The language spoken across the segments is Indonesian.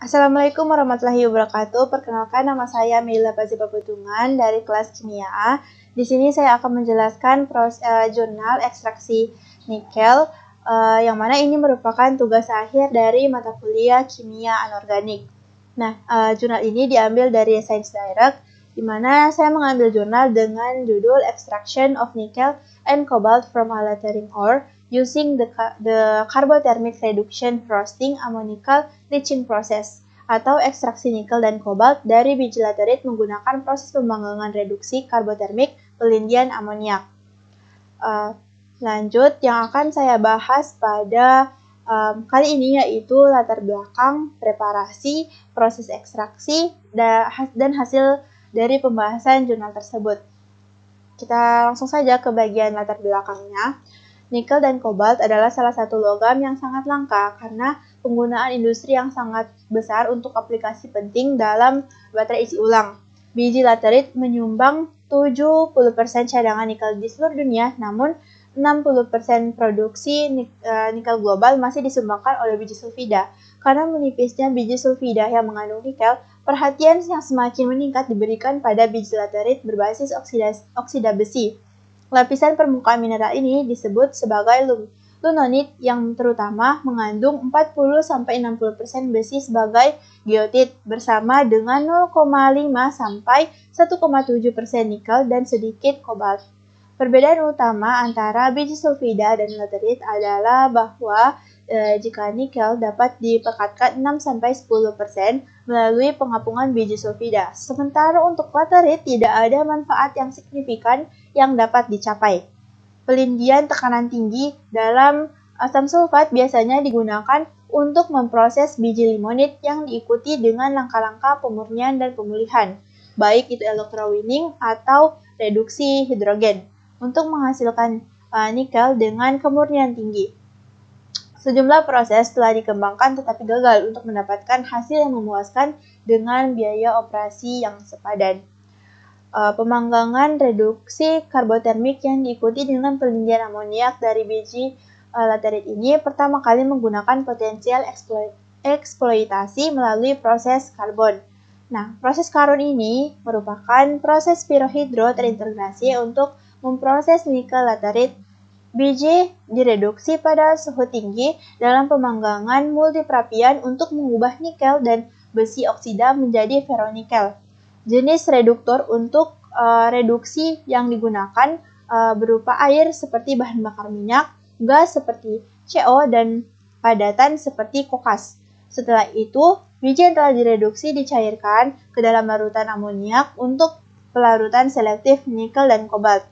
Assalamualaikum warahmatullahi wabarakatuh. Perkenalkan, nama saya Mila Paziba Petungan dari kelas Kimia A. Di sini saya akan menjelaskan jurnal ekstraksi nikel, yang mana ini merupakan tugas akhir dari mata kuliah Kimia Anorganik. Nah, jurnal ini diambil dari Science Direct, di mana saya mengambil jurnal dengan judul Extraction of Nickel and Cobalt from a Laterite Ore using the Carbothermic Reduction Roasting Ammonical Leaching Process, atau ekstraksi nikel dan kobalt dari biji laterit menggunakan proses pembanggangan reduksi karbotermik pelindian amoniak. Lanjut, yang akan saya bahas pada kali ini yaitu latar belakang, preparasi, proses ekstraksi, dan hasil dari pembahasan jurnal tersebut. Kita langsung saja ke bagian latar belakangnya. Nikel dan kobalt adalah salah satu logam yang sangat langka karena penggunaan industri yang sangat besar untuk aplikasi penting dalam baterai isi ulang. Biji laterit menyumbang 70% cadangan nikel di seluruh dunia, namun 60% produksi nikel global masih disumbangkan oleh biji sulfida. Karena menipisnya biji sulfida yang mengandung nikel, perhatian yang semakin meningkat diberikan pada biji laterit berbasis oksida besi. Lapisan permukaan mineral ini disebut sebagai lunonit yang terutama mengandung 40-60% besi sebagai geotit bersama dengan 0,5-1,7% nikel dan sedikit kobalt. Perbedaan utama antara biji sulfida dan laterit adalah bahwa jika nikel dapat dipekatkan 6-10% melalui pengapungan biji sulfida, sementara untuk laterit tidak ada manfaat yang signifikan yang dapat dicapai. Pelindian tekanan tinggi dalam asam sulfat biasanya digunakan untuk memproses biji limonit yang diikuti dengan langkah-langkah pemurnian dan pemulihan, baik itu electrowinning atau reduksi hidrogen, untuk menghasilkan nikel dengan kemurnian tinggi. Sejumlah proses telah dikembangkan tetapi gagal untuk mendapatkan hasil yang memuaskan dengan biaya operasi yang sepadan. Pemanggangan reduksi karbotermik yang diikuti dengan pelindian amoniak dari biji laterit ini pertama kali menggunakan potensial eksploitasi melalui proses karbon. Nah, proses karbon ini merupakan proses pirohidro terintegrasi untuk memproses nikel laterit. Biji direduksi pada suhu tinggi dalam pemanggangan multiprapian untuk mengubah nikel dan besi oksida menjadi ferronikel. Jenis reduktor untuk reduksi yang digunakan berupa air seperti bahan bakar minyak, gas seperti CO, dan padatan seperti kokas. Setelah itu, biji yang telah direduksi dicairkan ke dalam larutan amoniak untuk pelarutan selektif nikel dan kobalt,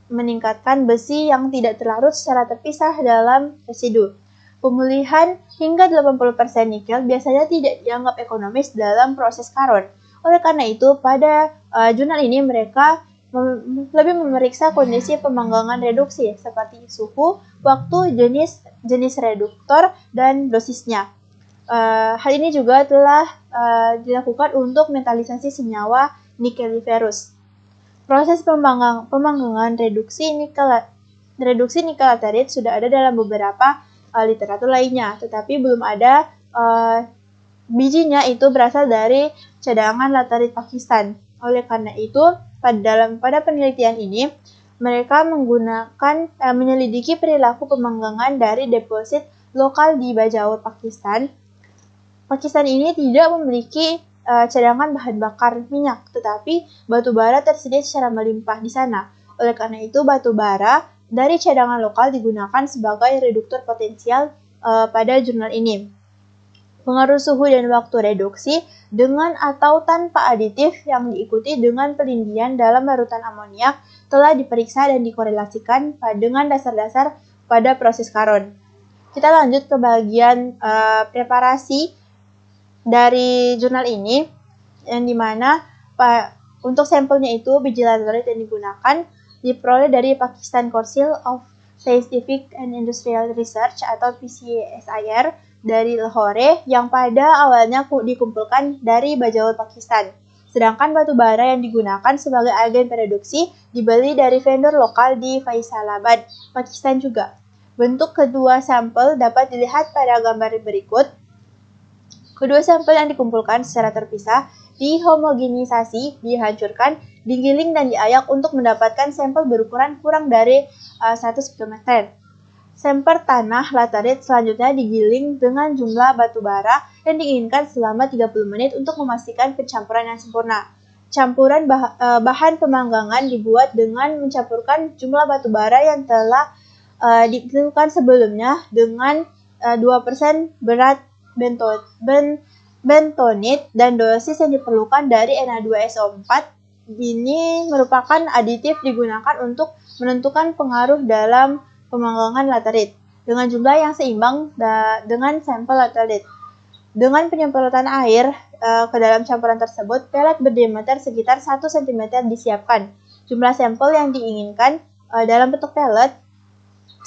meningkatkan besi yang tidak terlarut secara terpisah dalam residu. Pemulihan hingga 80% nikel biasanya tidak dianggap ekonomis dalam proses karbon. Oleh karena itu, pada jurnal ini mereka lebih memeriksa kondisi pemanggangan reduksi seperti suhu, waktu, jenis reduktor, dan dosisnya. Hal ini juga telah dilakukan untuk metalisasi senyawa nikeliferus. Proses pemanggangan reduksi nikel laterit sudah ada dalam beberapa literatur lainnya, tetapi belum ada bijinya itu berasal dari cadangan laterit Pakistan. Oleh karena itu, pada penelitian ini, mereka menyelidiki perilaku pemanggangan dari deposit lokal di Bajaur, Pakistan. Pakistan ini tidak memiliki cadangan bahan bakar minyak, tetapi batu bara tersedia secara melimpah di sana. Oleh karena itu, batu bara dari cadangan lokal digunakan sebagai reduktor potensial pada jurnal ini. Pengaruh suhu dan waktu reduksi dengan atau tanpa aditif yang diikuti dengan pelindian dalam larutan amoniak telah diperiksa dan dikorelasikan dengan dasar-dasar pada proses karbon. Kita lanjut ke bagian preparasi dari jurnal ini, yang dimana untuk sampelnya itu biji laterit yang digunakan diperoleh dari Pakistan Council of Scientific and Industrial Research atau PCSIR dari Lahore, yang pada awalnya dikumpulkan dari Bajaur, Pakistan. Sedangkan batu bara yang digunakan sebagai agen pereduksi dibeli dari vendor lokal di Faisalabad, Pakistan juga. Bentuk kedua sampel dapat dilihat pada gambar berikut. Kedua sampel yang dikumpulkan secara terpisah dihomogenisasi, dihancurkan, digiling dan diayak untuk mendapatkan sampel berukuran kurang dari 1 pikometer. Sampel tanah laterit selanjutnya digiling dengan jumlah batu bara yang diinginkan selama 30 menit untuk memastikan pencampuran yang sempurna. Campuran bahan pemanggangan dibuat dengan mencampurkan jumlah batu bara yang telah ditentukan sebelumnya dengan 2% berat bentonit dan dosis yang diperlukan dari Na2SO4. Ini merupakan aditif digunakan untuk menentukan pengaruh dalam pemanggangan laterit dengan jumlah yang seimbang dengan sampel laterit. Dengan penyemprotan air ke dalam campuran tersebut, pelet berdiameter sekitar 1 cm disiapkan. Jumlah sampel yang diinginkan dalam bentuk pelet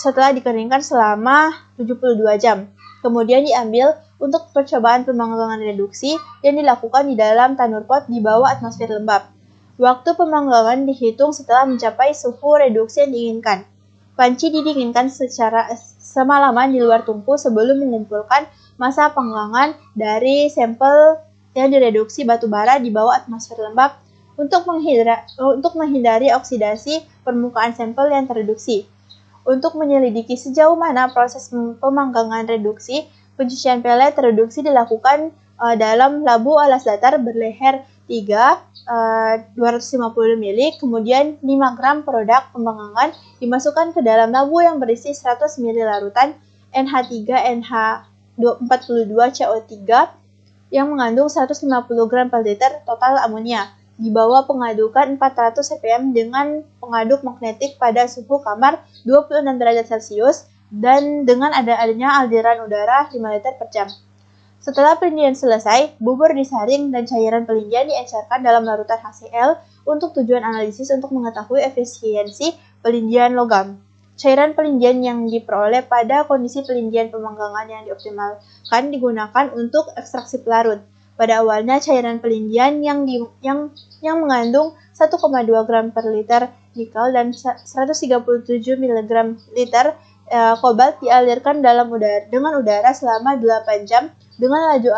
setelah dikeringkan selama 72 jam. Kemudian diambil untuk percobaan pemanggangan reduksi yang dilakukan di dalam tanur pot di bawah atmosfer lembab. Waktu pemanggangan dihitung setelah mencapai suhu reduksi yang diinginkan. Panci didinginkan secara semalaman di luar tungku sebelum mengumpulkan massa panggangan dari sampel yang direduksi batu bara di bawah atmosfer lembab untuk menghindari oksidasi permukaan sampel yang tereduksi. Untuk menyelidiki sejauh mana proses pemanggangan reduksi, pencucian pelet reduksi dilakukan dalam labu alas datar berleher 3 250 ml, kemudian 5 gram produk pemanggangan dimasukkan ke dalam labu yang berisi 100 ml larutan NH3NH42CO3 yang mengandung 150 gram per liter total amonia. Di bawah pengadukan 400 ppm dengan pengaduk magnetik pada suhu kamar 26 derajat Celcius dan dengan adanya aliran udara 5 liter per jam. Setelah pelindian selesai, bubur disaring dan cairan pelindian diencerkan dalam larutan HCl untuk tujuan analisis untuk mengetahui efisiensi pelindian logam. Cairan pelindian yang diperoleh pada kondisi pelindian pemanggangan yang dioptimalkan digunakan untuk ekstraksi pelarut. Pada awalnya, cairan pelindian yang mengandung 1,2 gram per liter nikel dan 137 mg liter kobalt dialirkan dengan udara selama 8 jam dengan laju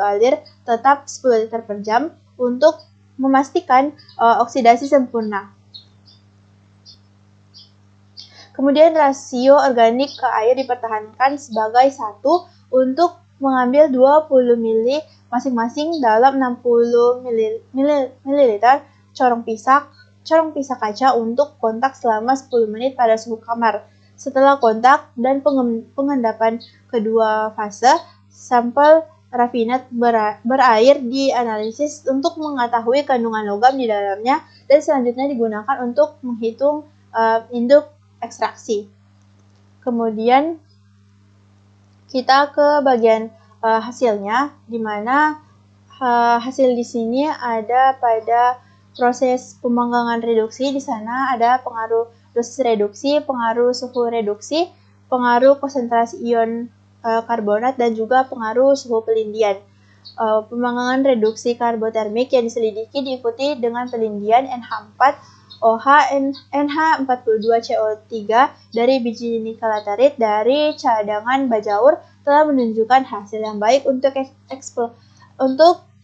alir tetap 10 liter per jam untuk memastikan oksidasi sempurna. Kemudian rasio organik ke air dipertahankan sebagai 1 untuk mengambil 20 ml masing-masing dalam 60 ml corong pisah kaca untuk kontak selama 10 menit pada suhu kamar. Setelah kontak dan pengendapan kedua fase, sampel rafinat berair dianalisis untuk mengetahui kandungan logam di dalamnya dan selanjutnya digunakan untuk menghitung induk ekstraksi. Kemudian kita ke bagian hasilnya, di mana hasil di sini ada pada proses pemanggangan reduksi. Di sana ada pengaruh dosis reduksi, pengaruh suhu reduksi, pengaruh konsentrasi ion karbonat, dan juga pengaruh suhu pelindian. Pemanggangan reduksi karbotermik yang diselidiki diikuti dengan pelindian NH4 OH NH42CO3 dari biji nikel laterit dari cadangan bajaur telah menunjukkan hasil yang baik untuk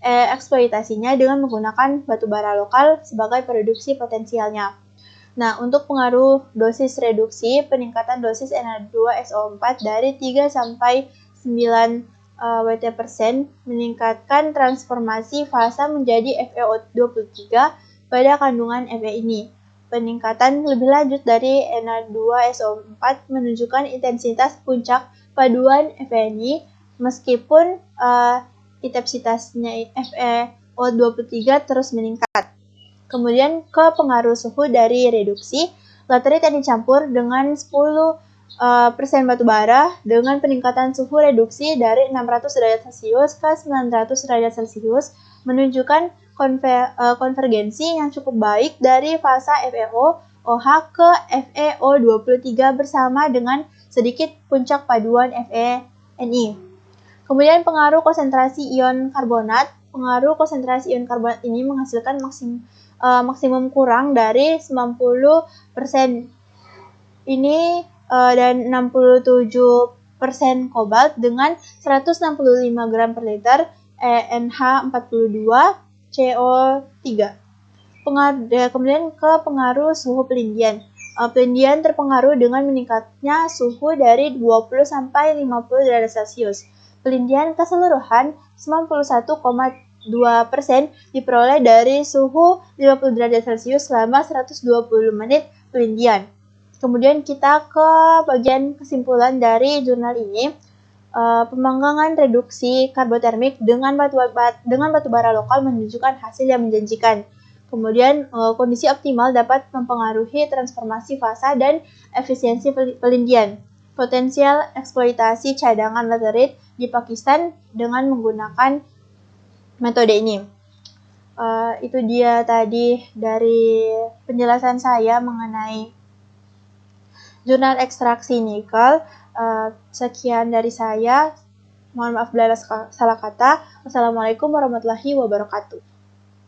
eksploitasinya dengan menggunakan batu bara lokal sebagai produksi potensialnya. Nah, untuk pengaruh dosis reduksi, peningkatan dosis Na2SO4 dari 3 sampai 9 Wt% meningkatkan transformasi fasa menjadi FeO23 pada kandungan Fe ini. Peningkatan lebih lanjut dari Na2SO4 menunjukkan intensitas puncak paduan FeNi meskipun intensitasnya FeO23 terus meningkat. Kemudian ke pengaruh suhu dari reduksi, laterit yang dicampur dengan 10% batu bara dengan peningkatan suhu reduksi dari 600 derajat Celcius ke 900 derajat Celcius menunjukkan konvergensi yang cukup baik dari fasa FeO-OH ke FeO23 bersama dengan sedikit puncak paduan FeNi. Kemudian pengaruh konsentrasi ion karbonat. Pengaruh konsentrasi ion karbonat ini menghasilkan maksimum kurang dari 90% ini dan 67% kobalt dengan 165 gram per liter ENH42 CO3. Kemudian ke pengaruh suhu pelindian. Pelindian terpengaruh dengan meningkatnya suhu dari 20 sampai 50 derajat Celcius. Pelindian keseluruhan 91,2% diperoleh dari suhu 50 derajat Celcius selama 120 menit pelindian. Kemudian kita ke bagian kesimpulan dari jurnal ini. Pemanggangan reduksi karbotermik dengan batu bara lokal menunjukkan hasil yang menjanjikan. Kemudian kondisi optimal dapat mempengaruhi transformasi fasa dan efisiensi pelindian. Potensial eksploitasi cadangan laterit di Pakistan dengan menggunakan metode ini. Itu dia tadi dari penjelasan saya mengenai jurnal ekstraksi nikel. Sekian dari saya. Mohon maaf bila salah kata. Wassalamualaikum warahmatullahi wabarakatuh.